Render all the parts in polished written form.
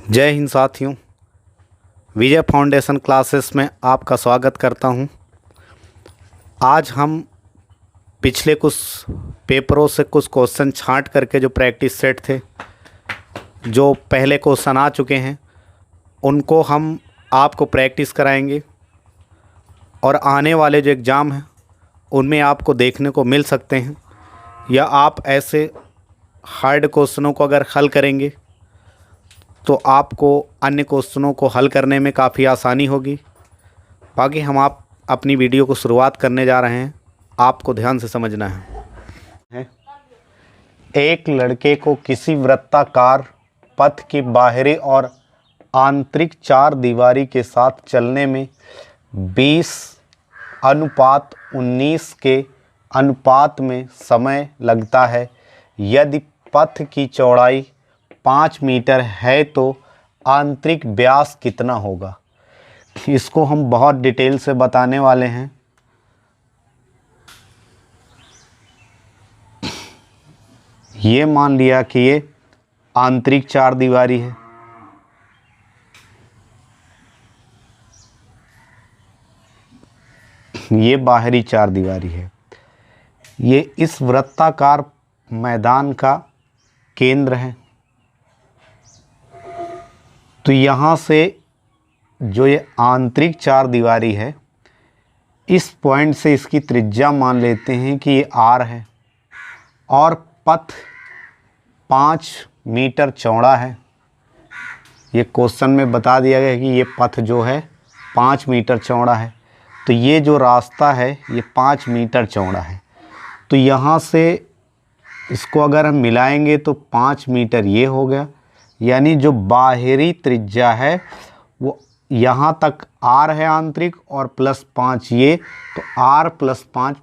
जय हिंद साथियों, विजय foundation classes में आपका स्वागत करता हूं। आज हम पिछले कुछ पेपरों से कुछ क्वेश्चन छांट करके जो प्रैक्टिस सेट थे, जो पहले क्वेश्चन आ चुके हैं, उनको हम आपको प्रैक्टिस कराएंगे और आने वाले जो एग्ज़ाम हैं उनमें आपको देखने को मिल सकते हैं। या आप ऐसे हार्ड क्वेश्चनों को अगर हल करेंगे तो आपको अन्य क्वेश्चनों को हल करने में काफ़ी आसानी होगी। बाकी हम अपनी वीडियो को शुरुआत करने जा रहे हैं, आपको ध्यान से समझना है। एक लड़के को किसी वृत्ताकार पथ की बाहरी और आंतरिक चार दीवारी के साथ चलने में 20:19 के अनुपात में समय लगता है। यदि पथ की चौड़ाई 5 मीटर है तो आंतरिक व्यास कितना होगा। इसको हम बहुत डिटेल से बताने वाले हैं। ये मान लिया कि ये आंतरिक चार दीवारी है, ये बाहरी चार दीवारी है। ये इस वृत्ताकार मैदान का केंद्र है। तो यहाँ से जो ये आंतरिक चार दीवारी है, इस पॉइंट से इसकी त्रिज्या मान लेते हैं कि ये r है और पथ 5 मीटर चौड़ा है। ये क्वेश्चन में बता दिया गया है कि ये पथ जो है 5 मीटर चौड़ा है। तो ये जो रास्ता है ये 5 मीटर चौड़ा है। तो यहाँ से इसको अगर हम मिलाएंगे तो 5 मीटर ये हो गया, यानी जो बाहरी त्रिज्या है वो यहाँ तक r है आंतरिक और +5 ये, तो r + 5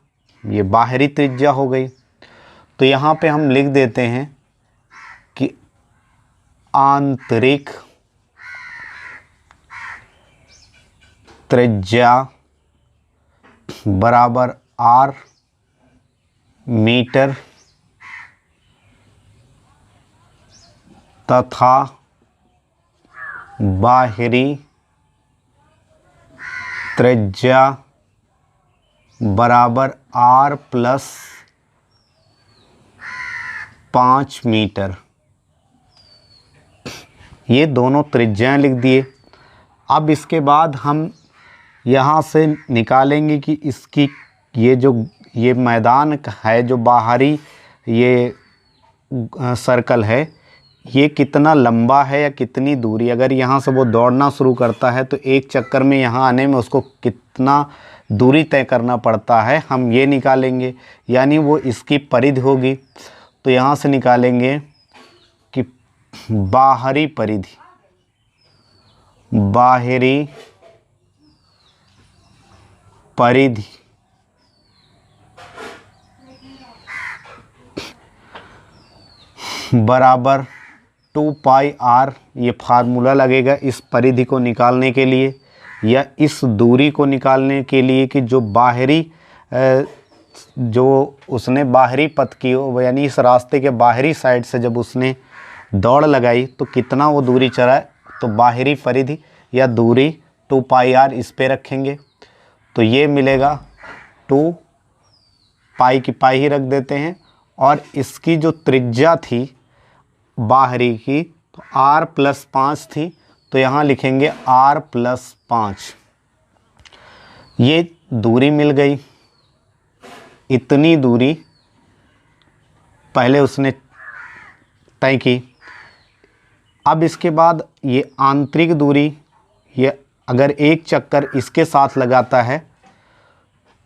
ये बाहरी त्रिज्या हो गई। तो यहाँ पे हम लिख देते हैं कि आंतरिक त्रिज्या बराबर r मीटर तथा बाहरी त्रिज्या बराबर r + 5 मीटर। ये दोनों त्रिज्याएं लिख दिए। अब इसके बाद हम यहाँ से निकालेंगे कि इसकी ये मैदान है, जो बाहरी ये सर्कल है, ये कितना लंबा है या कितनी दूरी। अगर यहाँ से वो दौड़ना शुरू करता है तो एक चक्कर में यहाँ आने में उसको कितना दूरी तय करना पड़ता है, हम ये निकालेंगे। यानी वो इसकी परिधि होगी। तो यहाँ से निकालेंगे कि बाहरी परिधि, बाहरी परिधि बराबर 2πr। ये फार्मूला लगेगा इस परिधि को निकालने के लिए या इस दूरी को निकालने के लिए कि जो बाहरी जो उसने बाहरी पथ की हो, यानी इस रास्ते के बाहरी साइड से जब उसने दौड़ लगाई तो कितना वो दूरी चला है। तो बाहरी परिधि या दूरी 2πr इस पे रखेंगे तो ये मिलेगा 2 पाई की पाई ही रख देते हैं। और इसकी जो त्रिज्या थी बाहरी की तो r + 5 थी, तो यहाँ लिखेंगे r + 5। ये दूरी मिल गई। इतनी दूरी पहले उसने तय की। अब इसके बाद ये आंतरिक दूरी, ये अगर एक चक्कर इसके साथ लगाता है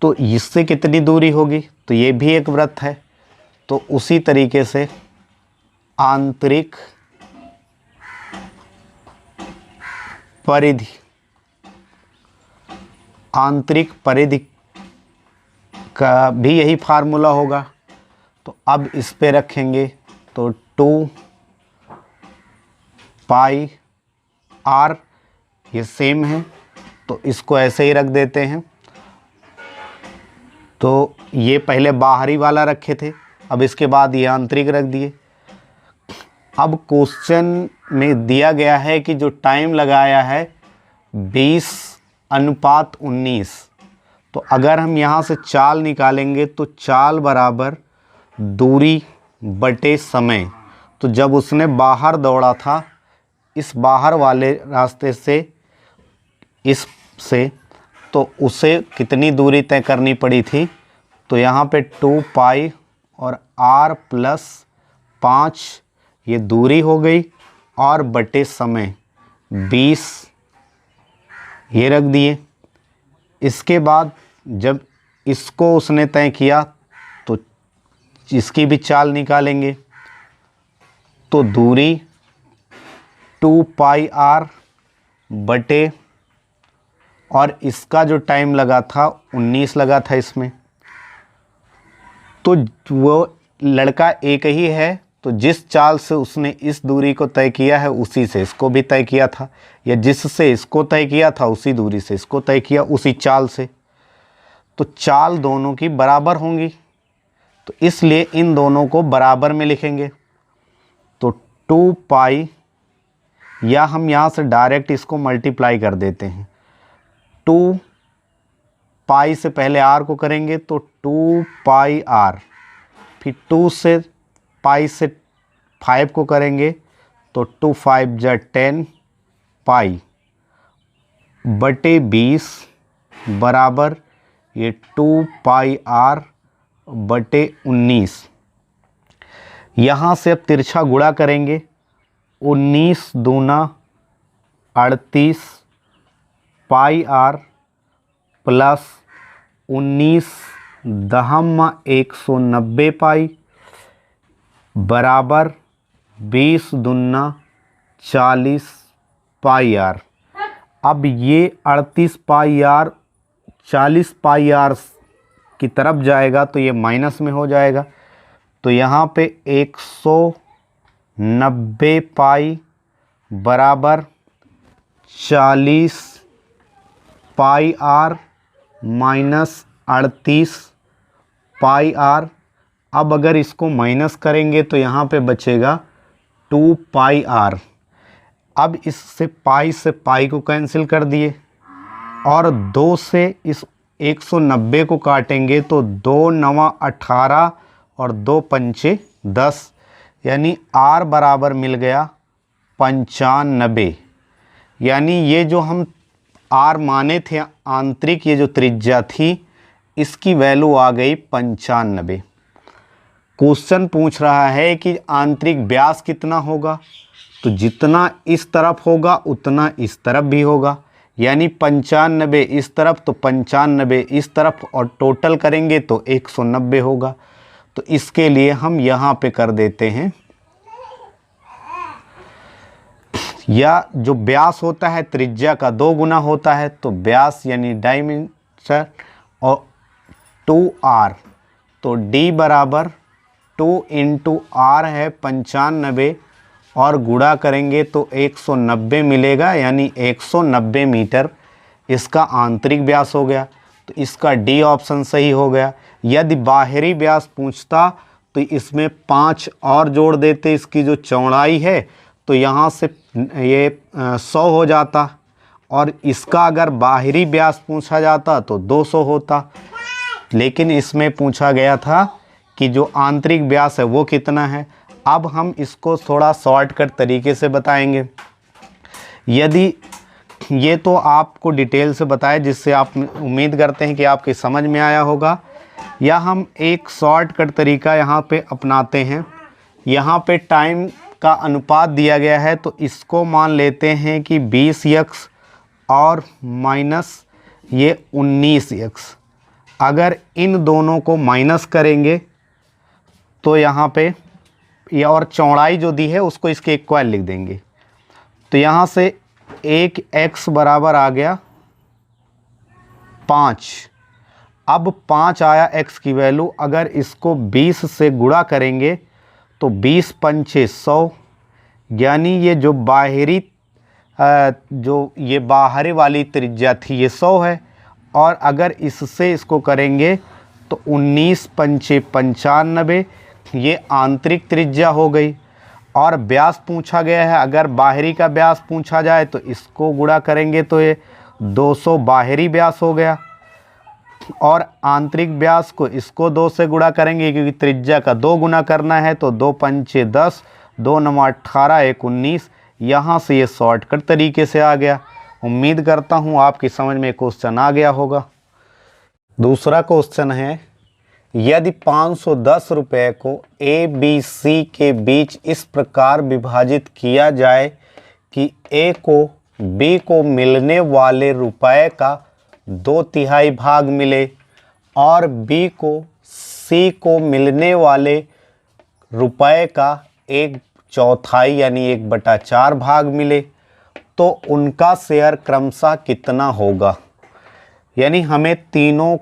तो इससे कितनी दूरी होगी। तो ये भी एक वृत्त है। तो उसी तरीके से आंतरिक परिधि, आंतरिक परिधि का भी यही फार्मूला होगा। तो अब इस पे रखेंगे तो 2πr, ये सेम है तो इसको ऐसे ही रख देते हैं। तो ये पहले बाहरी वाला रखे थे, अब इसके बाद ये आंतरिक रख दिए। अब क्वेश्चन में दिया गया है कि जो टाइम लगाया है 20:19। तो अगर हम यहाँ से चाल निकालेंगे तो चाल बराबर दूरी बटे समय। तो जब उसने बाहर दौड़ा था इस बाहर वाले रास्ते से इस से, तो उसे कितनी दूरी तय करनी पड़ी थी। तो यहाँ पे 2 पाई और r+5 ये दूरी हो गई और बटे समय 20 ये रख दिए। इसके बाद जब इसको उसने तय किया तो इसकी भी चाल निकालेंगे। तो दूरी 2 पाई r बटे, और इसका जो टाइम लगा था 19 लगा था इसमें। तो वो लड़का एक ही है, तो जिस चाल से उसने इस दूरी को तय किया है उसी से इसको भी तय किया था, या जिससे इसको तय किया था उसी दूरी से इसको तय किया, उसी चाल से। तो चाल दोनों की बराबर होंगी, तो इसलिए इन दोनों को बराबर में लिखेंगे। तो 2 पाई, या हम यहाँ से डायरेक्ट इसको मल्टीप्लाई कर देते हैं। 2 पाई से पहले r को करेंगे तो 2 पाई r, फिर 2 से पाई से 5 को करेंगे तो 2 5 जा 10 पाई बटे 20 बराबर ये 2 पाई r बटे 19। यहाँ से अब तिरछा गुणा करेंगे, 19 दूना 38 पाई r प्लस 19 दहम्मा 190 पाई बराबर 20 दूना 40 पाई r। अब ये 38 पाई r 40 पाई r की तरफ जाएगा तो ये माइनस में हो जाएगा। तो यहाँ पे 190 पाई बराबर 40 पाई r माइनस 38 पाई r। अब अगर इसको माइनस करेंगे तो यहाँ पे बचेगा 2 पाई r। अब इससे पाई को कैंसिल कर दिए और 2 से इस 190 को काटेंगे तो 2 9 18 और 2 5 10, यानी r बराबर मिल गया 95। यानी ये जो हम r माने थे आंतरिक, ये जो त्रिज्या थी इसकी वैल्यू आ गई 95। क्वेश्चन पूछ रहा है कि आंतरिक व्यास कितना होगा, तो जितना इस तरफ होगा उतना इस तरफ भी होगा, यानी 95 इस तरफ तो 95 इस तरफ, और टोटल करेंगे तो 190 होगा। तो इसके लिए हम यहाँ पे कर देते हैं, या जो व्यास होता है त्रिज्या का 2 गुना होता है, तो व्यास यानी डायमीटर और 2r, तो d बराबर 2 इंटू r है 95 और गुणा करेंगे तो 190 मिलेगा, यानी 190 मीटर इसका आंतरिक व्यास हो गया। तो इसका डी ऑप्शन सही हो गया। यदि बाहरी व्यास पूछता तो इसमें 5 और जोड़ देते, इसकी जो चौड़ाई है तो यहाँ से ये 100 हो जाता, और इसका अगर बाहरी व्यास पूछा जाता तो 200 होता। लेकिन इसमें पूछा गया था कि जो आंतरिक व्यास है वो कितना है। अब हम इसको थोड़ा शॉर्टकट तरीके से बताएंगे। यदि ये तो आपको डिटेल से बताया, जिससे आप उम्मीद करते हैं कि आपके समझ में आया होगा, या हम एक शॉर्टकट तरीका यहाँ पे अपनाते हैं। यहाँ पे टाइम का अनुपात दिया गया है, तो इसको मान लेते हैं कि 20x और माइनस ये 19x। अगर इन दोनों को माइनस करेंगे तो यहाँ पे ये और चौड़ाई जो दी है उसको इसके इक्वल लिख देंगे। तो यहाँ से 1x बराबर आ गया 5। अब 5 आया x की वैल्यू, अगर इसको 20 से गुणा करेंगे तो 20 पंचे 100, यानी ये जो बाहरी जो ये बाहरी वाली त्रिज्या थी ये 100 है, और अगर इससे इसको करेंगे तो 19 पंचे 95, ये आंतरिक त्रिज्या हो गई। और ब्यास पूछा गया है। अगर बाहरी का ब्यास पूछा जाए तो इसको गुणा करेंगे तो ये 200 बाहरी ब्यास हो गया, और आंतरिक व्यास को इसको 2 से गुणा करेंगे क्योंकि त्रिज्या का 2 गुना करना है। तो 2 पंचे 10, 2 9 18, 1 19। यहाँ से ये शॉर्टकट तरीके से आ गया। उम्मीद करता हूँ आपकी समझ में क्वेश्चन आ गया होगा। दूसरा क्वेश्चन है, यदि 510 रुपये को ए बी सी के बीच इस प्रकार विभाजित किया जाए कि ए को बी को मिलने वाले रुपए का 2/3 भाग मिले और बी को सी को मिलने वाले रुपए का 1/4 यानी 1/4 भाग मिले, तो उनका शेयर क्रमशः कितना होगा। यानी हमें तीनों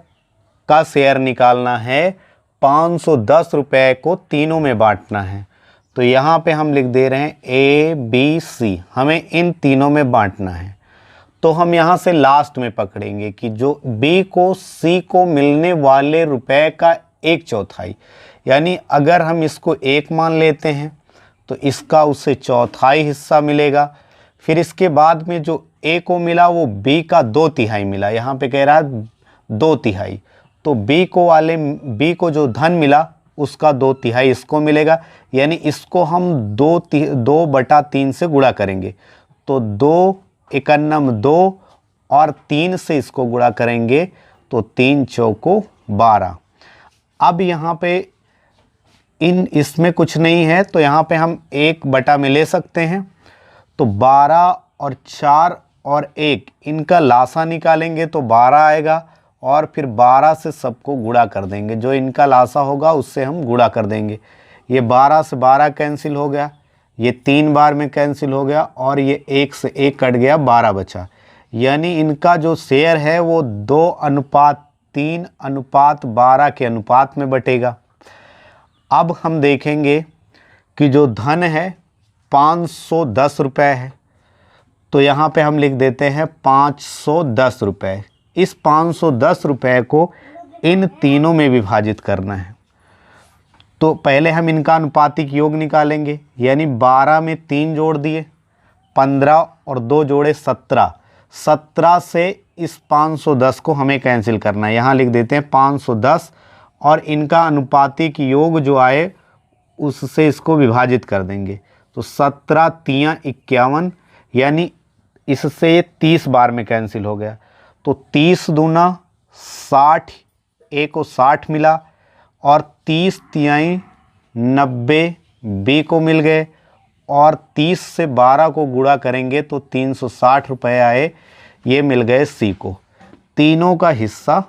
का शेयर निकालना है। 510 रुपये को तीनों में बांटना है। तो यहाँ पे हम लिख दे रहे हैं ए बी सी, हमें इन तीनों में बांटना है। तो हम यहाँ से लास्ट में पकड़ेंगे कि जो बी को सी को मिलने वाले रुपए का 1/4, यानी अगर हम इसको 1 मान लेते हैं तो इसका उससे 1/4 हिस्सा मिलेगा। फिर इसके बाद में जो ए को मिला वो बी का 2/3 मिला। यहाँ पे कह रहा है 2/3, तो बी को जो धन मिला उसका 2/3 इसको मिलेगा। यानी इसको हम 2/3 से गुणा करेंगे। तो 2 एकन्नम 2 और 3 से इसको गुणा करेंगे तो 3 चौको 12। अब यहाँ पे इसमें कुछ नहीं है तो यहाँ पे हम 1 में ले सकते हैं। तो 12 और 4 और 1 इनका लासा निकालेंगे तो 12 आएगा, और फिर 12 से सबको गुणा कर देंगे। जो इनका लासा होगा उससे हम गुणा कर देंगे। ये 12 से 12 कैंसिल हो गया, ये 3 बार में कैंसिल हो गया, और ये 1 से 1 कट गया, 12 बचा। यानी इनका जो शेयर है वो 2:3:12 के अनुपात में बटेगा। अब हम देखेंगे कि जो धन है 510 रुपये है, तो यहाँ पे हम लिख देते हैं 510 रुपये। इस 510 रुपये को इन तीनों में विभाजित करना है। तो पहले हम इनका अनुपातिक योग निकालेंगे। यानी 12 में 3 जोड़ दिए, 15 और 2 जोड़े 17। 17 से इस 510 को हमें कैंसिल करना है। यहाँ लिख देते हैं 510, और इनका अनुपातिक योग जो आए उससे इसको विभाजित कर देंगे। तो 17 तियाँ 51, यानी इससे 30 बार में कैंसिल हो गया। तो 30 दूना 60, ए को 60 मिला, और 30 तिहाई 90 बी को मिल गए, और 30 से 12 को गुणा करेंगे तो 360 रुपये आए, ये मिल गए सी को। तीनों का हिस्सा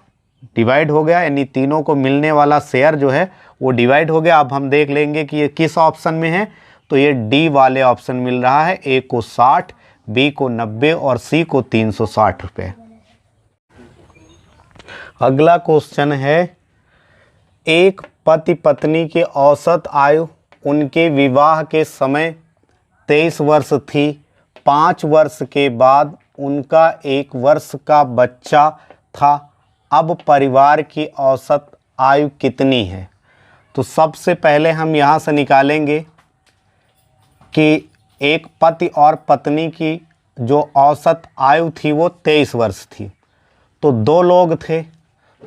डिवाइड हो गया, यानी तीनों को मिलने वाला शेयर जो है वो डिवाइड हो गया। अब हम देख लेंगे कि ये किस ऑप्शन में है। तो ये डी वाले ऑप्शन मिल रहा है, ए को 60, बी को 90 और सी को 360 रुपये। अगला क्वेश्चन है, एक पति पत्नी की औसत आयु उनके विवाह के समय 23 वर्ष थी। 5 वर्ष के बाद उनका 1 वर्ष का बच्चा था। अब परिवार की औसत आयु कितनी है। तो सबसे पहले हम यहाँ से निकालेंगे कि एक पति और पत्नी की जो औसत आयु थी वो 23 वर्ष थी। तो 2 लोग थे,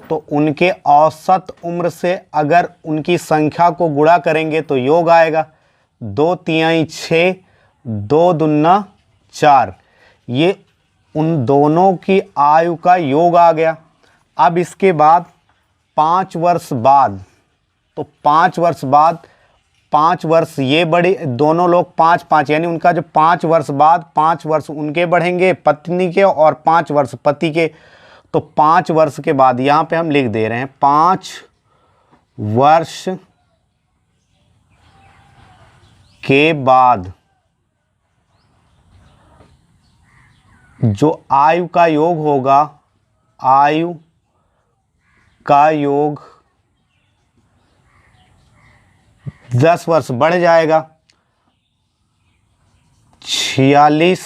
तो उनके औसत उम्र से अगर उनकी संख्या को गुणा करेंगे तो योग आएगा 2 तिहाई 6, 2 दूना 4। ये उन दोनों की आयु का योग आ गया। अब इसके बाद 5 वर्ष बाद, तो 5 वर्ष बाद 5 वर्ष ये बढ़े, दोनों लोग 5-5, यानी उनका जो 5 वर्ष बाद 5 वर्ष उनके बढ़ेंगे पत्नी के, और 5 वर्ष पति के। तो 5 वर्ष के बाद यहाँ पे हम लिख दे रहे हैं 5 वर्ष के बाद जो आयु का योग होगा, आयु का योग 10 वर्ष बढ़ जाएगा। 46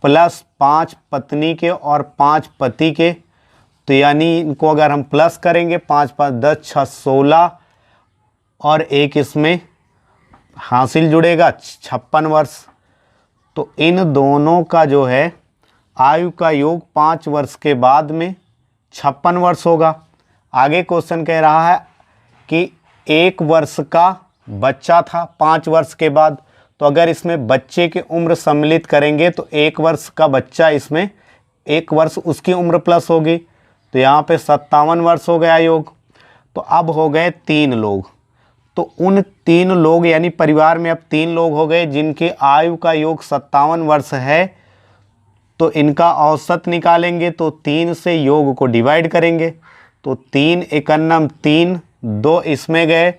प्लस 5 पत्नी के और 5 पति के, तो यानी इनको अगर हम प्लस करेंगे 5 5 10 6 16, और एक इसमें हासिल जुड़ेगा 56 वर्ष। तो इन दोनों का जो है आयु का योग 5 वर्ष के बाद में 56 वर्ष होगा। आगे क्वेश्चन कह रहा है कि 1 वर्ष का बच्चा था 5 वर्ष के बाद, तो अगर इसमें बच्चे की उम्र सम्मिलित करेंगे तो 1 वर्ष का बच्चा इसमें 1 वर्ष उसकी उम्र प्लस होगी, तो यहाँ पे 57 वर्ष हो गया योग। तो अब हो गए 3 लोग, तो उन 3 लोग यानी परिवार में अब 3 लोग हो गए जिनकी आयु का योग 57 वर्ष है। तो इनका औसत निकालेंगे तो 3 से योग को डिवाइड करेंगे, तो 3 एकन्नम 3, 2 इसमें गए,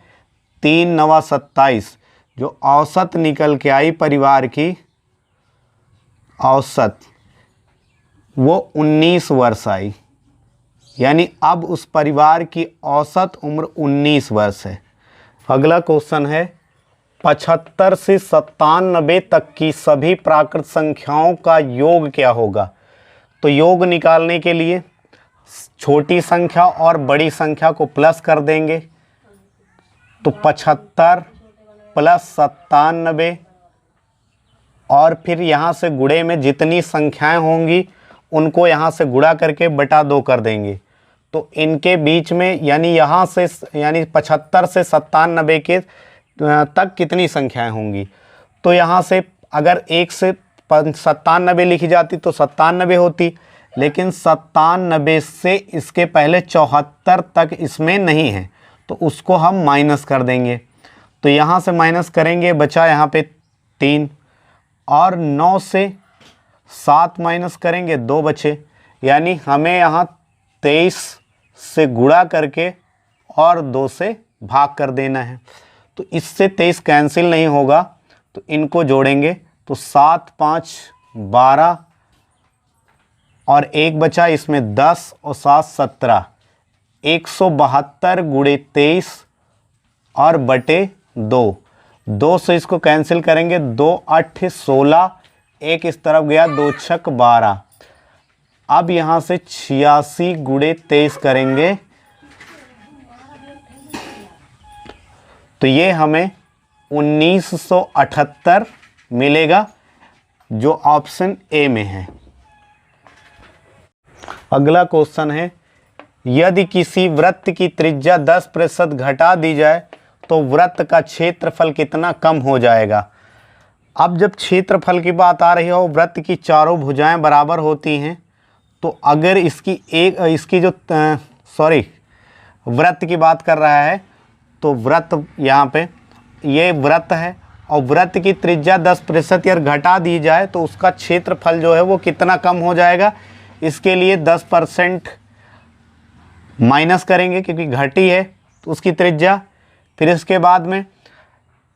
3 नवा 27, जो औसत निकल के आई परिवार की औसत वो 19 वर्ष आई। यानी अब उस परिवार की औसत उम्र 19 वर्ष है। अगला क्वेश्चन है 75 से 97 तक की सभी प्राकृत संख्याओं का योग क्या होगा। तो योग निकालने के लिए छोटी संख्या और बड़ी संख्या को प्लस कर देंगे, तो 75 प्लस 97 और फिर यहाँ से गुणे में जितनी संख्याएं होंगी उनको यहाँ से गुणा करके बटा 2 कर देंगे। तो इनके बीच में यानी यहाँ से यानी 75 से 97 के तक कितनी संख्याएं होंगी। तो यहाँ से अगर 1 से 97 लिखी जाती तो 97 होती, लेकिन 97 से इसके पहले 74 तक इसमें नहीं है, तो उसको हम माइनस कर देंगे। तो यहाँ से माइनस करेंगे, बचा यहाँ पे 3, और 9 से 7 माइनस करेंगे 2 बचे, यानी हमें यहाँ 23 से गुणा करके और 2 से भाग कर देना है। तो इससे 23 कैंसिल नहीं होगा, तो इनको जोड़ेंगे तो 7 5 12 और 1 बचा, इसमें 10 और 7 17, 172 गुणे 23 और बटे 2, 2 से इसको कैंसिल करेंगे, 2 8 16, 1 इस तरफ गया, 2 6 12। अब यहाँ से 86 गुणे 23 करेंगे तो ये हमें 1978 मिलेगा, जो ऑप्शन ए में है। अगला क्वेश्चन है यदि किसी वृत्त की त्रिज्या 10% घटा दी जाए तो वृत्त का क्षेत्रफल कितना कम हो जाएगा। अब जब क्षेत्रफल की बात आ रही हो, वृत्त की चारों भुजाएं बराबर होती हैं, तो अगर इसकी जो वृत्त की बात कर रहा है, तो वृत्त यहाँ पे ये वृत्त है और वृत्त की त्रिज्या 10% यार घटा दी जाए तो उसका क्षेत्रफल जो है वो कितना कम हो जाएगा। इसके लिए 10% माइनस करेंगे क्योंकि घटी है तो उसकी त्रिज्या। फिर इसके बाद में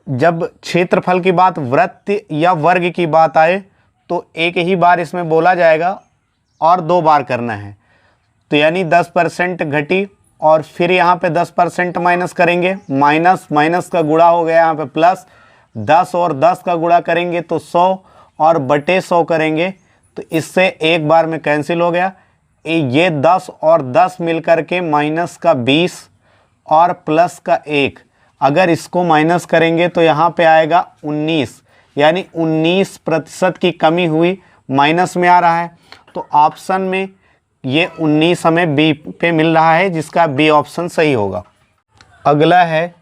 जब क्षेत्रफल की बात वृत्त या वर्ग की बात आए तो एक ही बार इसमें बोला जाएगा और 2 बार करना है, तो यानी 10% घटी और फिर यहाँ पे 10% माइनस करेंगे, माइनस माइनस का गुणा हो गया यहाँ पे प्लस, 10 और 10 का गुणा करेंगे तो 100 और बटे 100 करेंगे तो इससे एक बार में कैंसिल हो गया। ये 10 और 10 मिलकर के माइनस का 20 और प्लस का 1, अगर इसको माइनस करेंगे तो यहाँ पे आएगा 19, यानी 19% की कमी हुई, माइनस में आ रहा है। तो ऑप्शन में ये 19 हमें बी पे मिल रहा है, जिसका बी ऑप्शन सही होगा। अगला है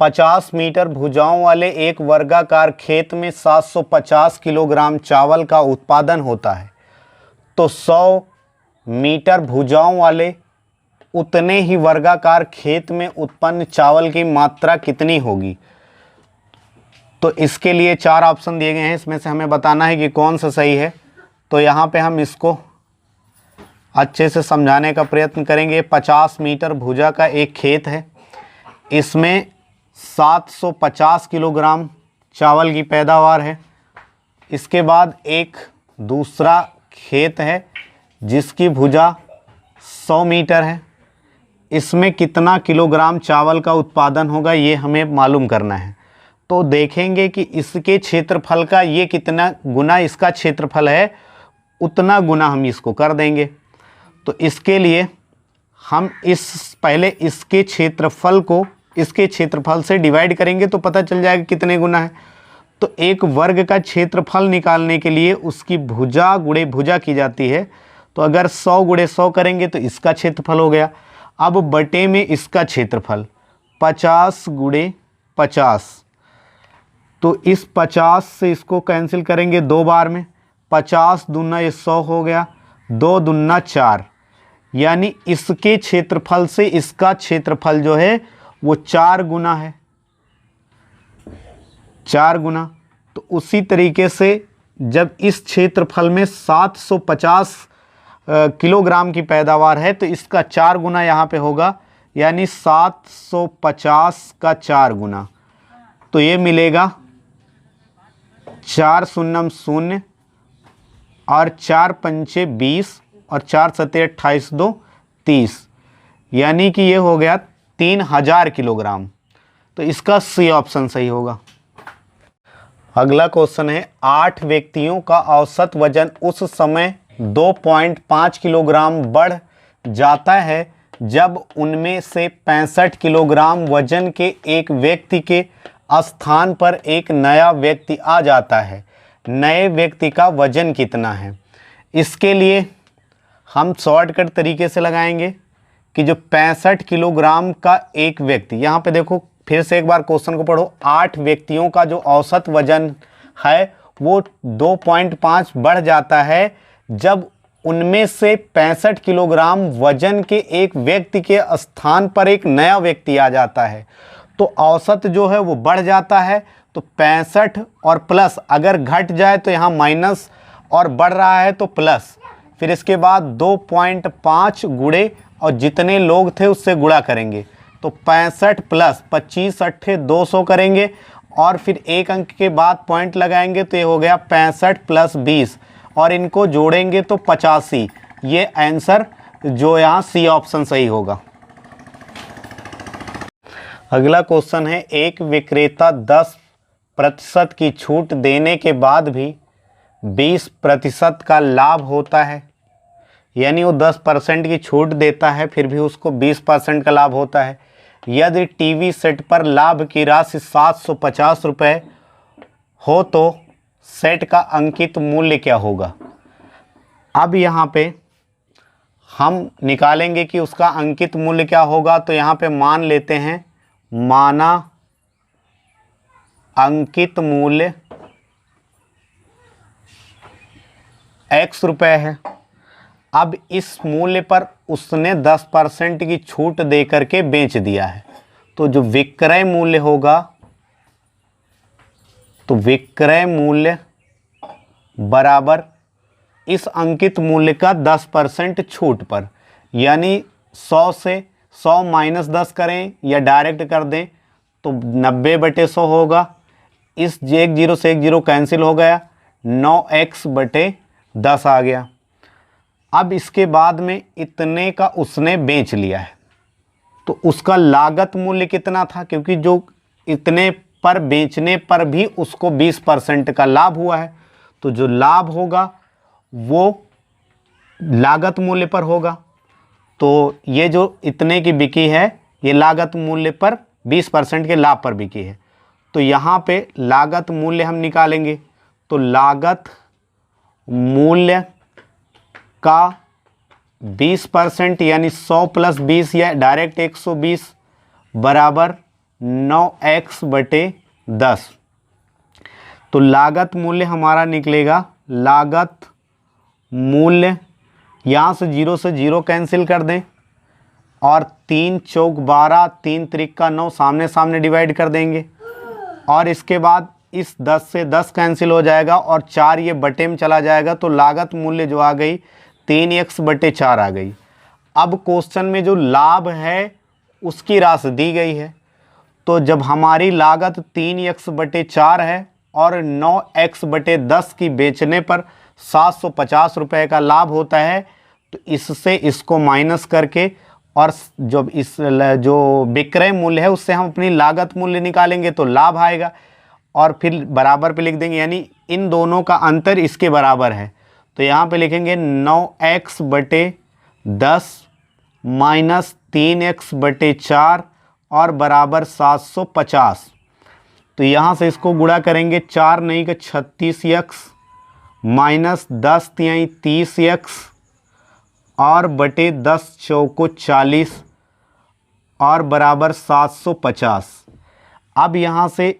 50 मीटर भुजाओं वाले एक वर्गाकार खेत में 750 किलोग्राम चावल का उत्पादन होता है, तो 100 मीटर भुजाओं वाले उतने ही वर्गाकार खेत में उत्पन्न चावल की मात्रा कितनी होगी। तो इसके लिए 4 ऑप्शन दिए गए हैं, इसमें से हमें बताना है कि कौन सा सही है। तो यहाँ पे हम इसको अच्छे से समझाने का प्रयत्न करेंगे। 50 मीटर भुजा का एक खेत है, इसमें 750 किलोग्राम चावल की पैदावार है। इसके बाद एक दूसरा खेत है जिसकी भुजा 100 मीटर है, इसमें कितना किलोग्राम चावल का उत्पादन होगा ये हमें मालूम करना है। तो देखेंगे कि इसके क्षेत्रफल का ये कितना गुना इसका क्षेत्रफल है, उतना गुना हम इसको कर देंगे। तो इसके लिए हम पहले इसके क्षेत्रफल को इसके क्षेत्रफल से डिवाइड करेंगे तो पता चल जाएगा कितने गुना है। तो एक वर्ग का क्षेत्रफल निकालने के लिए उसकी भुजा गुणे भुजा की जाती है। तो अगर 100 गुणे 100 करेंगे तो इसका क्षेत्रफल हो गया। अब बटे में इसका क्षेत्रफल 50 गुणे 50, तो इस 50 से इसको कैंसिल करेंगे 2 बार में, 50 दूना ये 100 हो गया, 2 दूना 4, यानी इसके क्षेत्रफल से इसका क्षेत्रफल जो है वो 4 गुना है, 4 गुना। तो उसी तरीके से जब इस क्षेत्रफल में 750 किलोग्राम की पैदावार है तो इसका 4 गुना यहाँ पे होगा, यानी 750 का 4 गुना। तो ये मिलेगा 4 शून्यम 0 और 4 पंचे 20 और 4 सत्ते 28 2 30, यानी कि ये हो गया 3000 किलोग्राम। तो इसका सी ऑप्शन सही होगा। अगला क्वेश्चन है 8 व्यक्तियों का औसत वजन उस समय 2.5 किलोग्राम बढ़ जाता है जब उनमें से 65 किलोग्राम वजन के एक व्यक्ति के स्थान पर एक नया व्यक्ति आ जाता है। नए व्यक्ति का वजन कितना है? इसके लिए हम शॉर्टकट तरीके से लगाएंगे कि जो 65 किलोग्राम का एक व्यक्ति, यहाँ पे देखो फिर से एक बार क्वेश्चन को पढ़ो। 8 व्यक्तियों का जो औसत वजन है वो 2.5 बढ़ जाता है जब उनमें से 65 किलोग्राम वजन के एक व्यक्ति के स्थान पर एक नया व्यक्ति आ जाता है। तो औसत जो है वो बढ़ जाता है, तो 65 और प्लस, अगर घट जाए तो यहाँ माइनस और बढ़ रहा है तो प्लस, फिर इसके बाद 2.5 गुणे और जितने लोग थे उससे गुणा करेंगे तो 65 प्लस 25 अट्ठे 200 करेंगे और फिर एक अंक के बाद पॉइंट लगाएंगे तो ये हो गया 65 प्लस 20 और इनको जोड़ेंगे तो 85। ये आंसर जो यहाँ सी ऑप्शन सही होगा। अगला क्वेश्चन है एक विक्रेता 10% की छूट देने के बाद भी 20% का लाभ होता है, यानी वो 10% की छूट देता है फिर भी उसको 20% का लाभ होता है। यदि टीवी सेट पर लाभ की राशि 750 रुपये हो तो सेट का अंकित मूल्य क्या होगा? अब यहाँ पे हम निकालेंगे कि उसका अंकित मूल्य क्या होगा। तो यहाँ पे मान लेते हैं, माना अंकित मूल्य x रुपये है। अब इस मूल्य पर उसने 10% की छूट दे करके बेच दिया है, तो जो विक्रय मूल्य होगा, तो विक्रय मूल्य बराबर इस अंकित मूल्य का 10% छूट पर, यानी 100 से 100 माइनस 10 करें या डायरेक्ट कर दें तो 90/100 होगा। इस एक जीरो से एक जीरो कैंसिल हो गया, 9x/10 आ गया। अब इसके बाद में इतने का उसने बेच लिया है तो उसका लागत मूल्य कितना था? क्योंकि जो इतने पर बेचने पर भी उसको 20% का लाभ हुआ है, तो जो लाभ होगा वो लागत मूल्य पर होगा। तो ये जो इतने की बिकी है ये लागत मूल्य पर 20% के लाभ पर बिकी है। तो यहाँ पे लागत मूल्य हम निकालेंगे, तो लागत मूल्य का 20% यानी 100 प्लस 20 या डायरेक्ट 120 बराबर 9x/10। तो लागत मूल्य हमारा निकलेगा, लागत मूल्य यहाँ से 0 से 0 कैंसिल कर दें और 3 चौक 12 3 त्रिका 9 सामने सामने डिवाइड कर देंगे और इसके बाद इस 10 से 10 कैंसिल हो जाएगा और 4 ये बटे में चला जाएगा। तो लागत मूल्य जो आ गई 3x/4 आ गई। अब क्वेश्चन में जो लाभ है उसकी राशि दी गई है, तो जब हमारी लागत 3x/4 है और 9x/10 की बेचने पर 750 रुपये का लाभ होता है, तो इससे इसको माइनस करके और जब इस जो विक्रय मूल्य है उससे हम अपनी लागत मूल्य निकालेंगे तो लाभ आएगा और फिर बराबर पे लिख देंगे, यानी इन दोनों का अंतर इसके बराबर है। तो यहाँ पे लिखेंगे 9x/10 माइनस 3x/4 और बराबर 750। तो यहाँ से इसको गुणा करेंगे, 4 नहीं का 36x माइनस 10 तिहाई 30x और बटे 10 चौको 40 और बराबर 750। अब यहाँ से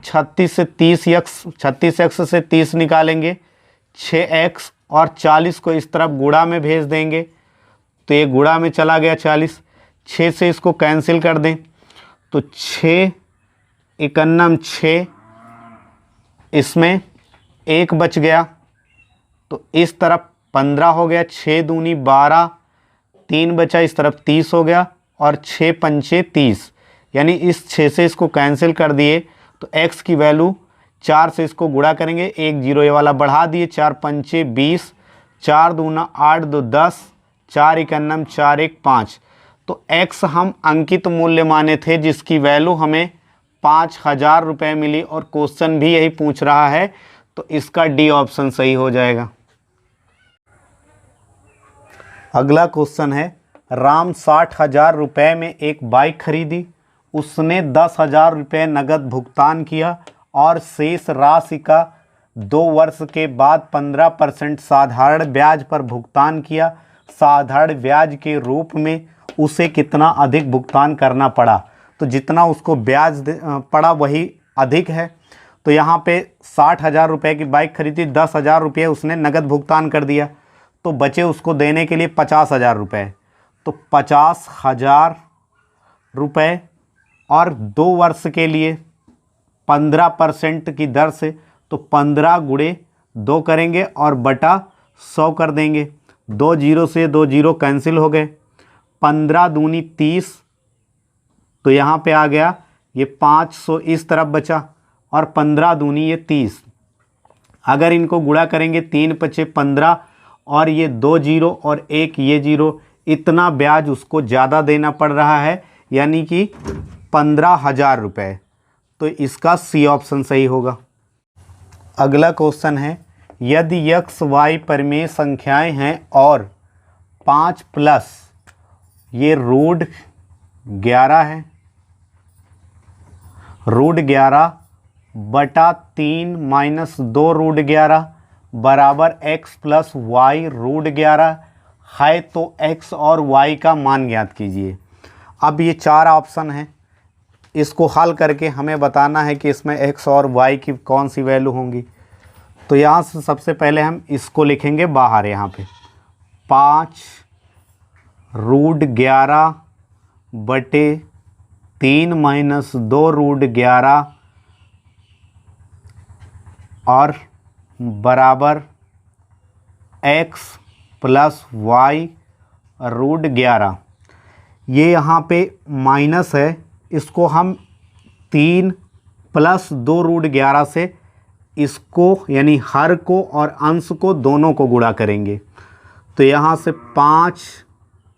36 से 36x से 30 निकालेंगे, 6x और 40 को इस तरफ गुणा में भेज देंगे तो ये गुणा में चला गया 40। 6 से इसको कैंसिल कर दें तो 6 इकन्नम 6, इसमें 1 बच गया तो इस तरफ 15 हो गया, 6 दूनी 12, 3 बचा, इस तरफ 30 हो गया और 6 पंचे 30, यानी इस 6 से इसको कैंसिल कर दिए तो x की वैल्यू 4 से इसको गुणा करेंगे, 1 0 ये वाला बढ़ा दिए, 4 पंचे 20, 4 दूना 8 2 10, 4 इकन्नम 4 1 5। तो x हम अंकित मूल्य माने थे जिसकी वैल्यू हमें 5000 रुपये मिली और क्वेश्चन भी यही पूछ रहा है, तो इसका डी ऑप्शन सही हो जाएगा। अगला क्वेश्चन है, राम 60,000 रुपये में एक बाइक खरीदी, उसने 10,000 रुपये नगद भुगतान किया और शेष राशि का 2 वर्ष के बाद 15% साधारण ब्याज पर भुगतान किया। साधारण ब्याज के रूप में उसे कितना अधिक भुगतान करना पड़ा? तो जितना उसको ब्याज पड़ा वही अधिक है। तो यहाँ पे 60,000 रुपये की बाइक खरीदी, 10,000 रुपये उसने नगद भुगतान कर दिया, तो बचे उसको देने के लिए 50,000 रुपये। तो 50,000 रुपये और 2 वर्ष के लिए 15% की दर से, तो 15 गुणे 2 करेंगे और बटा 100 कर देंगे। 2 जीरो से 2 जीरो कैंसिल हो गए, 15 दूनी 30, तो यहाँ पे आ गया ये 500 इस तरफ बचा और 15 दूनी ये 30। अगर इनको गुणा करेंगे 3 पचे 15 और ये 2 जीरो और 1 ये जीरो, इतना ब्याज उसको ज़्यादा देना पड़ रहा है, यानी कि 15,000 रुपये। तो इसका सी ऑप्शन सही होगा। अगला क्वेश्चन है, यदि x y परिमेय संख्याएं हैं और 5 प्लस ये रूट 11 है, रूट 11 बटा 3 माइनस 2 रूट 11 बराबर x प्लस वाई रूट 11 है, तो x और y का मान ज्ञात कीजिए। अब ये 4 ऑप्शन हैं, इसको हल करके हमें बताना है कि इसमें x और y की कौन सी वैल्यू होंगी। तो यहाँ से सबसे पहले हम इसको लिखेंगे बाहर, यहाँ पे 5 रूट 11 बटे 3 माइनस 2 रूट 11 और बराबर x प्लस वाई रूट 11। ये यहाँ पे माइनस है, इसको हम 3 प्लस 2 रूट 11 से इसको यानी हर को और अंश को दोनों को गुणा करेंगे। तो यहाँ से 5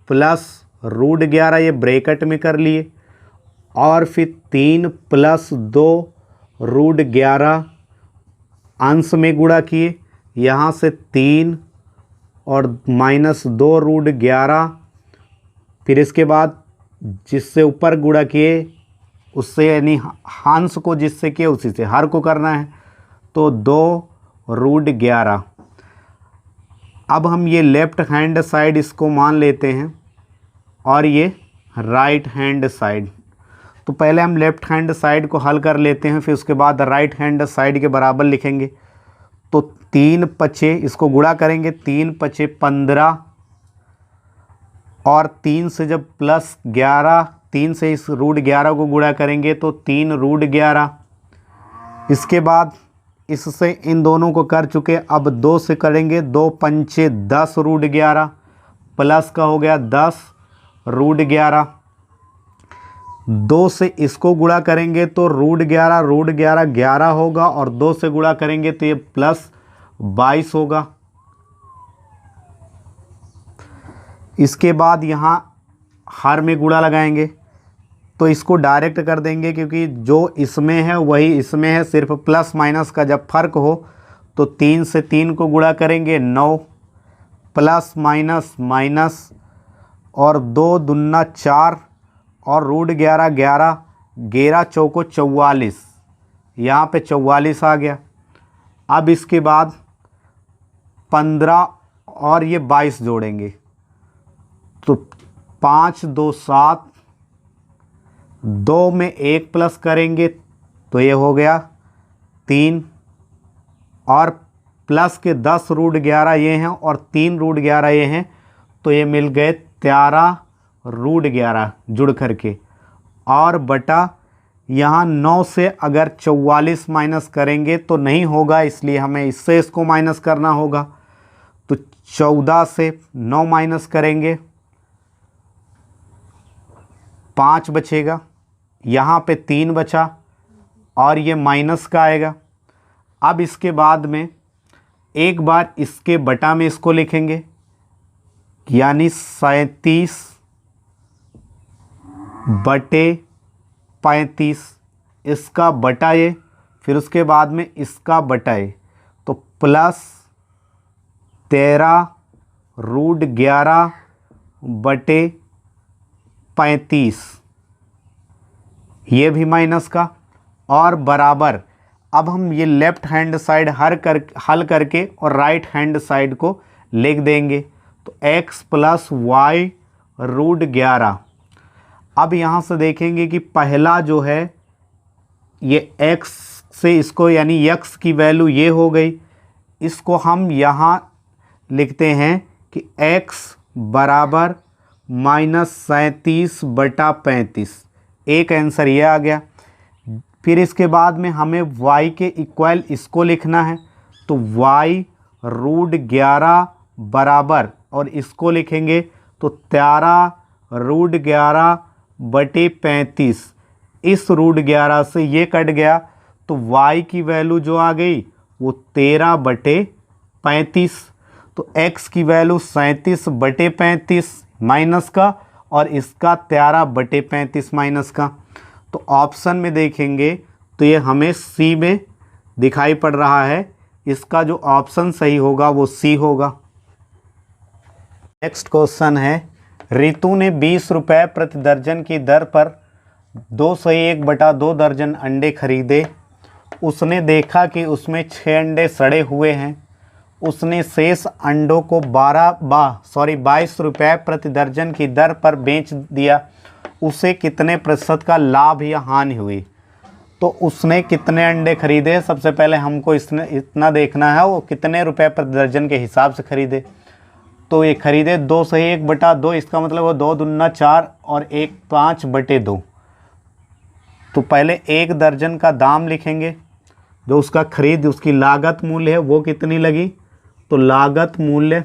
प्लस रूट 11 ये ब्रैकेट में कर लिए और फिर 3 प्लस 2 रूट 11 अंश में गुणा किए, यहाँ से 3 और माइनस 2 रूट 11, फिर इसके बाद जिससे ऊपर गुणा किए उससे यानी अंश को जिससे किए उसी से हर को करना है, तो 2 रूट 11। अब हम ये लेफ्ट हैंड साइड इसको मान लेते हैं और ये राइट हैंड साइड। तो पहले हम लेफ्ट हैंड साइड को हल कर लेते हैं, फिर उसके बाद राइट हैंड साइड के बराबर लिखेंगे। तो 3 पचे इसको गुणा करेंगे, 3 पचे 15 और 3 से जब प्लस 11, 3 से इस रूट 11 को गुणा करेंगे तो 3 रूट 11। इसके बाद इससे इन दोनों को कर चुके, अब 2 से करेंगे, 2 पंचे 10 रूट 11 प्लस का हो गया 10 रूट 11। 2 से इसको गुणा करेंगे तो रूट 11 11 होगा और 2 से गुणा करेंगे तो ये प्लस 22 होगा। इसके बाद यहाँ हर में गुणा लगाएंगे तो इसको डायरेक्ट कर देंगे, क्योंकि जो इसमें है वही इसमें है, सिर्फ प्लस माइनस का जब फर्क हो तो 3 से 3 को गुणा करेंगे 9 प्लस माइनस माइनस और 2 दूना 4 और रूट 11 11, 11 चौको 44, यहाँ पे 44 आ गया। अब इसके बाद 15 और ये 22 जोड़ेंगे तो 5 2 7, 2 में 1 प्लस करेंगे तो ये हो गया 3, और प्लस के 10 रूट 11 ये हैं और 3 रूट 11 ये हैं, तो ये मिल गए 13 रूट 11 जुड़ करके। और बटा यहाँ 9 से अगर 44 माइनस करेंगे तो नहीं होगा, इसलिए हमें इससे इसको माइनस करना होगा। तो 14 से 9 माइनस करेंगे, 5 बचेगा, यहाँ पे 3 बचा और ये माइनस का आएगा। अब इसके बाद में एक बार इसके बटा में इसको लिखेंगे, यानी 37 बटे 35, इसका बटा ये, फिर उसके बाद में इसका बटा ये, तो प्लस 13 रूट 11 बटे 35, ये भी माइनस का, और बराबर। अब हम ये लेफ्ट हैंड साइड हल करके और राइट हैंड साइड को लिख देंगे, तो x प्लस वाई रूट 11। अब यहाँ से देखेंगे कि पहला जो है ये x से इसको, यानी x की वैल्यू ये हो गई, इसको हम यहाँ लिखते हैं कि x बराबर -37 बटा 35, एक आंसर ये आ गया। फिर इसके बाद में हमें y के इक्वल इसको लिखना है, तो y रूट 11 बराबर, और इसको लिखेंगे तो 13 रूट 11 बटे 35। इस रूट 11 से ये कट गया तो y की वैल्यू जो आ गई वो 13 बटे 35। तो x की वैल्यू 37 बटे 35 माइनस का, और इसका 13 बटे 35 माइनस का। तो ऑप्शन में देखेंगे तो ये हमें सी में दिखाई पड़ रहा है, इसका जो ऑप्शन सही होगा वो सी होगा। नेक्स्ट क्वेश्चन है, रितु ने 20 रुपये प्रति दर्जन की दर पर 201/2 दर्जन अंडे खरीदे। उसने देखा कि उसमें 6 अंडे सड़े हुए हैं। उसने शेष अंडों को 22 रुपये प्रति दर्जन की दर पर बेच दिया। उसे कितने प्रतिशत का लाभ या हानि हुई? तो उसने कितने अंडे खरीदे, सबसे पहले हमको इतना देखना है वो कितने रुपए प्रति दर्जन के हिसाब से खरीदे। तो ये खरीदे 201/2, इसका मतलब वो 2 दूना 4 और 1 5/2। तो पहले 1 दर्जन का दाम लिखेंगे, जो उसका खरीद उसकी लागत मूल्य है वो कितनी लगी। तो लागत मूल्य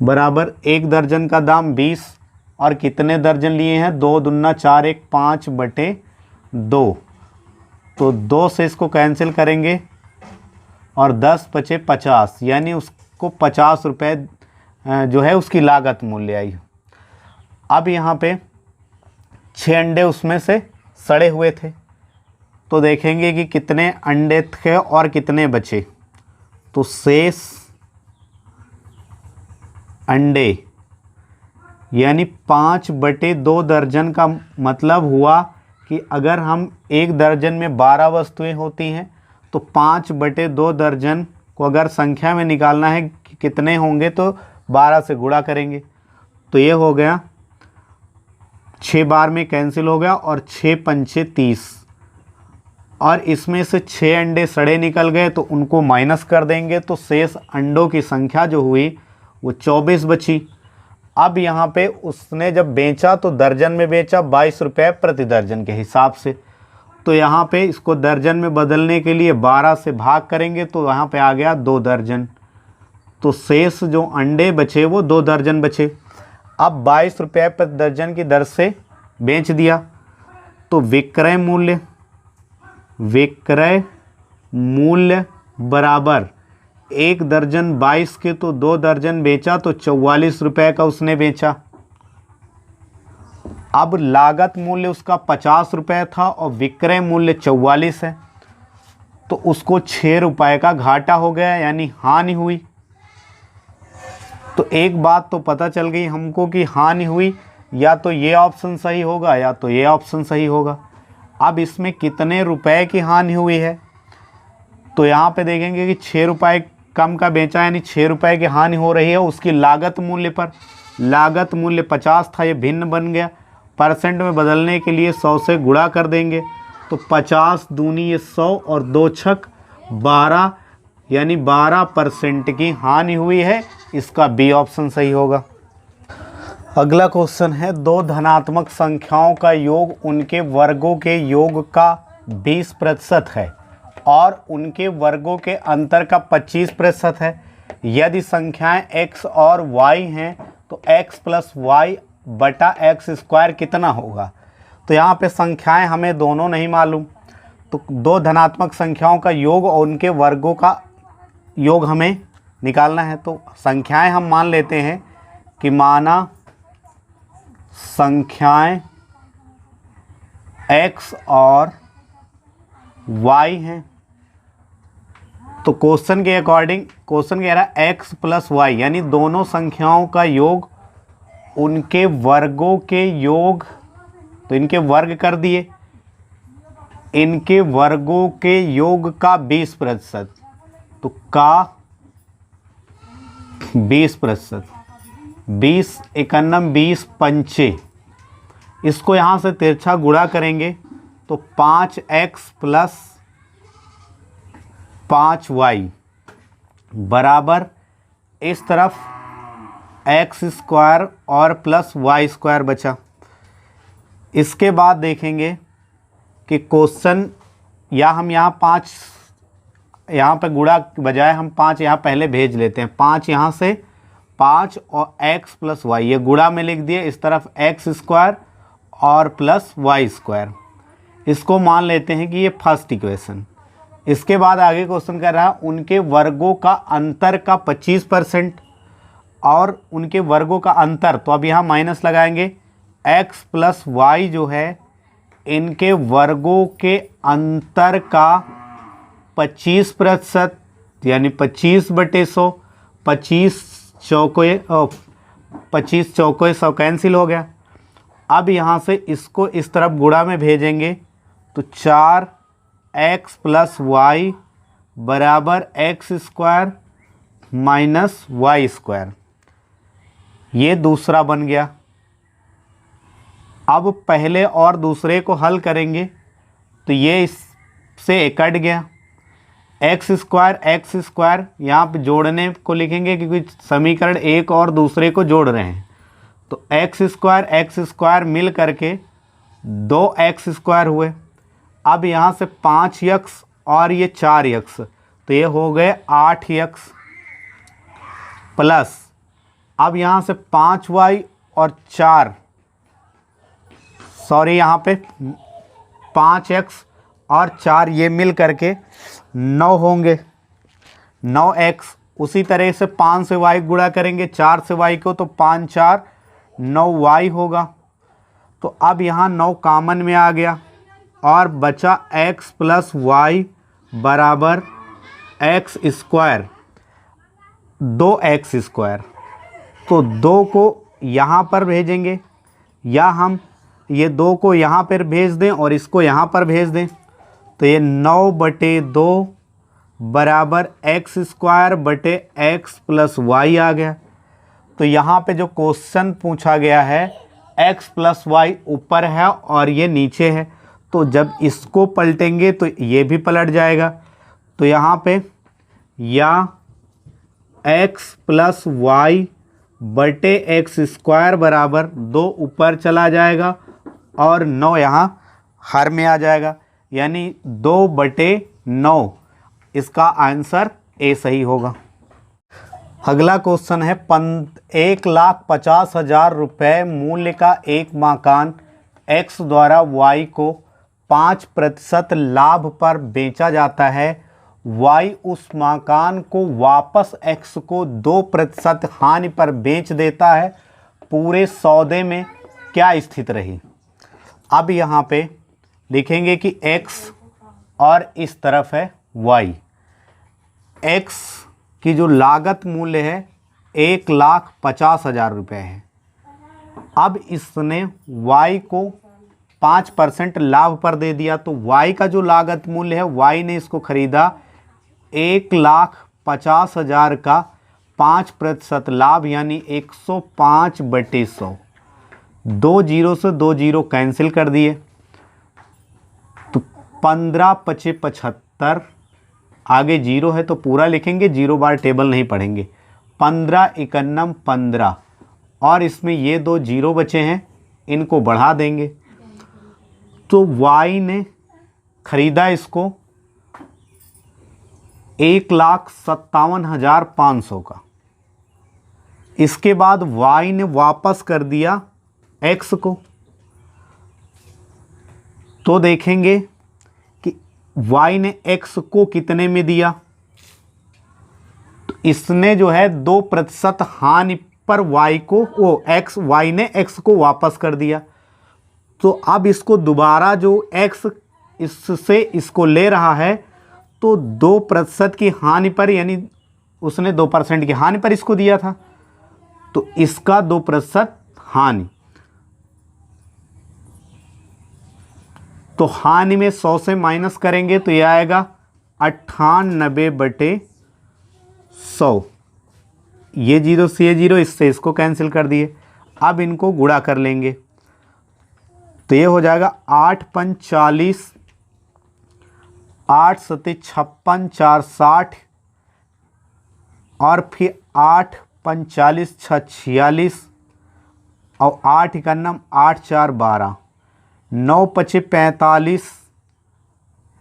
बराबर 1 दर्जन का दाम 20, और कितने दर्जन लिए हैं 2 दूना 4 1 5/2। तो 2 से इसको कैंसिल करेंगे और 10 बचे 50, यानी उसको 50 रुपये जो है उसकी लागत मूल्य आई। अब यहाँ पे 6 अंडे उसमें से सड़े हुए थे, तो देखेंगे कि कितने अंडे थे और कितने बचे। तो शेष अंडे यानी 5/2 दर्जन का मतलब हुआ कि अगर हम 1 दर्जन में 12 वस्तुएं होती हैं तो 5/2 दर्जन को अगर संख्या में निकालना है कि कितने होंगे तो 12 से गुणा करेंगे। तो ये हो गया 6 बार में कैंसिल हो गया, और 6 पंचे 30, और इसमें से 6 अंडे सड़े निकल गए तो उनको माइनस कर देंगे। तो शेष अंडों की संख्या जो हुई वो 24 बची। अब यहाँ पे उसने जब बेचा तो दर्जन में बेचा 22 रुपये प्रति दर्जन के हिसाब से। तो यहाँ पे इसको दर्जन में बदलने के लिए 12 से भाग करेंगे तो यहाँ पे आ गया 2 दर्जन। तो शेष जो अंडे बचे वो 2 दर्जन बचे। अब 22 रुपये प्रति दर्जन की दर से बेच दिया, तो विक्रय मूल्य बराबर 1 दर्जन 22 के, तो 2 दर्जन बेचा तो 44 रुपये का उसने बेचा। अब लागत मूल्य उसका 50 रुपये था और विक्रय मूल्य 44 है, तो उसको 6 रुपये का घाटा हो गया, यानी हानि हुई। तो एक बात तो पता चल गई हमको कि हानि हुई, या तो ये ऑप्शन सही होगा या तो ये ऑप्शन सही होगा। अब इसमें कितने रुपए की हानि हुई है, तो यहाँ पे देखेंगे कि 6 रुपये कम का बेचा, यानी 6 रुपये की हानि हो रही है उसकी लागत मूल्य पर। लागत मूल्य 50 था, ये भिन्न बन गया। परसेंट में बदलने के लिए 100 से गुणा कर देंगे, तो 50 दूनी ये 100 और 2 छक 12, यानी 12% की हानि हुई है। इसका बी ऑप्शन सही होगा। अगला क्वेश्चन है, दो धनात्मक संख्याओं का योग उनके वर्गों के योग का 20% है और उनके वर्गों के अंतर का 25% है। यदि संख्याएं x और y हैं तो x प्लस वाई बटा एक्स स्क्वायर कितना होगा। तो यहाँ पे संख्याएं हमें दोनों नहीं मालूम, तो दो धनात्मक संख्याओं का योग और उनके वर्गों का योग हमें निकालना है। तो संख्याएं हम मान लेते हैं कि माना संख्याएं x और y हैं, तो क्वेश्चन के अकॉर्डिंग क्वेश्चन कह रहा है x प्लस वाई, यानी दोनों संख्याओं का योग उनके वर्गों के योग, तो इनके वर्ग कर दिए, इनके वर्गों के योग का 20%, तो का 20%, 20 51 20 पंचे, इसको यहाँ से तिरछा गुणा करेंगे तो 5x प्लस 5y बराबर इस तरफ एक्स स्क्वायर और प्लस वाई स्क्वायर बचा। इसके बाद देखेंगे कि क्वेश्चन, या हम यहाँ 5 यहाँ पे गुणा के बजाय हम 5 यहाँ पहले भेज लेते हैं। 5 यहाँ से 5 और x प्लस वाई, ये गुणा में लिख दिए, इस तरफ एक्स स्क्वायर और प्लस वाई स्क्वायर। इसको मान लेते हैं कि ये फर्स्ट इक्वेशन। इसके बाद आगे क्वेश्चन कर रहा है उनके वर्गों का अंतर का 25% और उनके वर्गों का अंतर, तो अब यहाँ माइनस लगाएंगे। x प्लस वाई जो है इनके वर्गों के अंतर का 25%, यानी 25/100, 25 चौकोए 100 कैंसिल हो गया। अब यहाँ से इसको इस तरफ गुणा में भेजेंगे तो 4x प्लस वाई बराबर X square minus Y square, ये दूसरा बन गया। अब पहले और दूसरे को हल करेंगे तो ये इससे कट गया। एक्स स्क्वायर यहाँ पे जोड़ने को लिखेंगे क्योंकि समीकरण एक और दूसरे को जोड़ रहे हैं, तो एक्स स्क्वायर मिल करके 2x स्क्वायर हुए। अब यहाँ से 5x और ये 4x, तो ये हो गए 8x प्लस, अब यहाँ से 5y और 4, सॉरी यहाँ पे 5x और 4 ये मिल करके 9 होंगे, 9x। उसी तरह से 5 से y गुणा करेंगे 4 से y को, तो 5 4 9y होगा। तो अब यहाँ 9 कॉमन में आ गया और बचा x प्लस वाई बराबर एक्स स्क्वायर, 2x स्क्वायर। तो 2 को यहाँ पर भेजेंगे, या हम ये 2 को यहाँ पर भेज दें और इसको यहाँ पर भेज दें, तो ये 9/2 बराबर एक्स स्क्वायर बटे एक्स प्लस वाई आ गया। तो यहाँ पे जो क्वेश्चन पूछा गया है x प्लस वाई ऊपर है और ये नीचे है, तो जब इसको पलटेंगे तो ये भी पलट जाएगा। तो यहाँ पे या x प्लस वाई बटे एक्स स्क्वायर बराबर 2 ऊपर चला जाएगा और 9 यहाँ हर में आ जाएगा, यानी 2/9। इसका आंसर ए सही होगा। अगला क्वेश्चन है 1,50,000 रुपये मूल्य का एक मकान x द्वारा y को 5% लाभ पर बेचा जाता है। y उस मकान को वापस x को 2% हानि पर बेच देता है। पूरे सौदे में क्या स्थिति रही। अब यहाँ पे लिखेंगे कि x और इस तरफ है y। x की जो लागत मूल्य है 1,50,000 रुपये है। अब इसने y को 5% लाभ पर दे दिया, तो y का जो लागत मूल्य है, y ने इसको खरीदा 1,50,000 का 5% लाभ यानी 105/100। 2 जीरो से 2 जीरो कैंसिल कर दिए, तो 15×5=75। आगे जीरो है तो पूरा लिखेंगे, 0 बार टेबल नहीं पढ़ेंगे। 15×1=15 और इसमें ये 2 जीरो बचे हैं, इनको बढ़ा देंगे। तो y ने खरीदा इसको 1,57,500 का। इसके बाद y ने वापस कर दिया x को, तो देखेंगे कि y ने x को कितने में दिया। तो इसने जो है 2% हानि पर y को y ने x को वापस कर दिया। तो अब इसको दोबारा जो x इससे इसको ले रहा है, तो 2% की हानि पर, यानी उसने 2% की हानि पर इसको दिया था, तो इसका 2% हानि। तो हानि में 100 से माइनस करेंगे तो यह आएगा 98/100। ये जीरो से ये जीरो, इससे इसको कैंसिल कर दिए। अब इनको गुणा कर लेंगे तो ये हो जाएगा 8×5 = 40, 8×7 = 56, 4×60 और फिर 8×45 = 46 और 8×1 = 8×4 = 12, 9×5 = 45,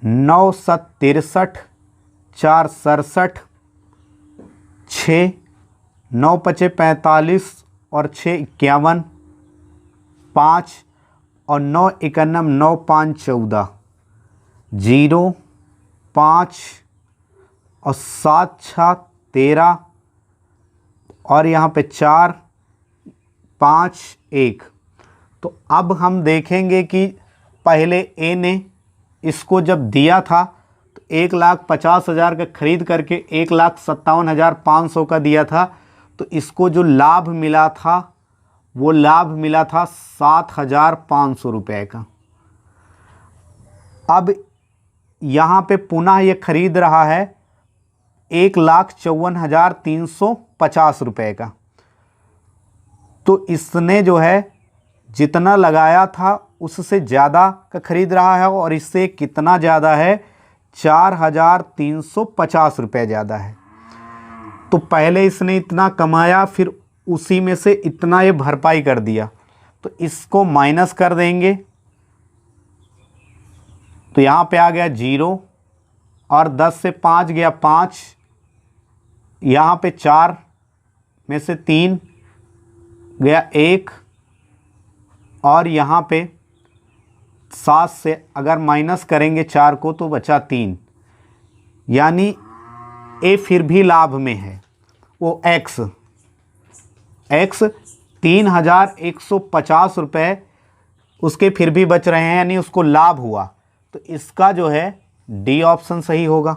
9×7 = 63, 4×67 = 6, 9×5 = 45 और 6 = 51, 5 और 9×1 = 9, 5 = 14, 0, 5 और 7 × 6 = 13 और यहाँ पे 4, 5, 1। तो अब हम देखेंगे कि पहले ए ने इसको जब दिया था तो 1,50,000 का खरीद करके 1,57,500 का दिया था, तो इसको जो लाभ मिला था वो लाभ मिला था 7,500 रुपये का। अब यहाँ पे पुनः ये खरीद रहा है 1,54,350 रुपये का। तो इसने जो है जितना लगाया था उससे ज़्यादा का खरीद रहा है, और इससे कितना ज़्यादा है, 4,350 रुपये ज़्यादा है। तो पहले इसने इतना कमाया, फिर उसी में से इतना ये भरपाई कर दिया, तो इसको माइनस कर देंगे तो यहाँ पे आ गया 0 और 10 से 5 गया 5, यहाँ पे 4 में से 3 गया 1 और यहाँ पे 7 से अगर माइनस करेंगे 4 को तो बचा 3, यानी ए फिर भी लाभ में है। वो x 3,150 रुपये उसके फिर भी बच रहे हैं, यानी उसको लाभ हुआ। तो इसका जो है डी ऑप्शन सही होगा।